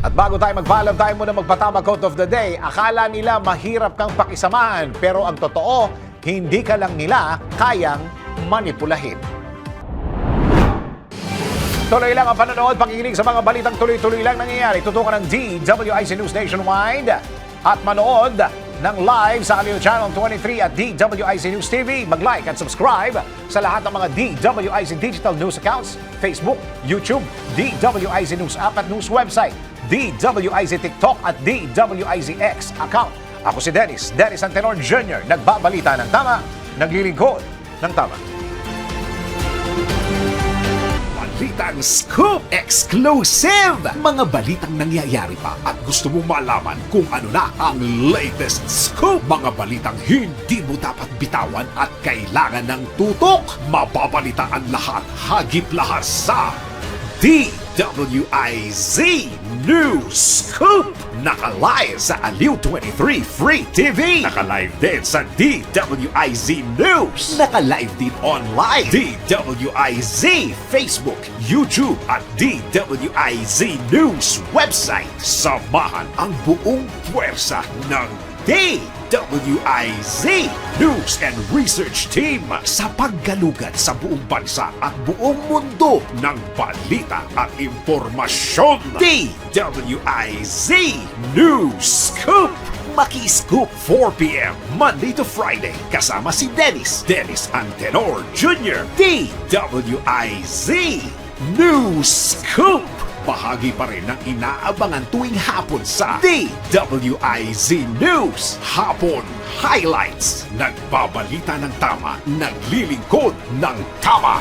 Speaker 1: At bago tayo magpaalam, tayo muna magpatama quote of the day. Akala nila mahirap kang pakisamahan, pero ang totoo, hindi ka lang nila kayang manipulahin. Tuloy lang ang panonood, pakikinig sa mga balitang tuloy-tuloy lang nangyayari. Tutukan ng DWIZ News Nationwide at manood ng live sa Aliw Channel 23 at DWIZ News TV. Mag-like at subscribe sa lahat ng mga DWIZ Digital News accounts, Facebook, YouTube, DWIZ News app at news website, DWIZ TikTok at DWIZX account. Ako si Dennis Antenor Jr. Nagbabalita ng tama, naglilingkod ng tama.
Speaker 11: Balitang Scoop Exclusive! Mga balitang nangyayari pa at gusto mong malaman kung ano na ang latest scoop. Mga balitang hindi mo dapat bitawan at kailangan ng tutok. Mababalitaan lahat, hagip lahas sa DWIZ News Scoop! Naka-live sa Aliw 23 Free TV. Naka-live din sa DWIZ News. Naka-live din online. DWIZ Facebook, YouTube at DWIZ News website. Samahan ang buong puwersa ng DWIZ News and Research Team sa paggalugad sa buong bansa at buong mundo ng balita at impormasyon. DWIZ News Scoop! Maki-scoop 4 p.m. Monday to Friday kasama si Dennis Antenor Jr. DWIZ News Scoop! Bahagi pa rin ng inaabangan tuwing hapon sa DWIZ News Hapon Highlights. Nagbabalita ng tama, naglilingkod ng tama.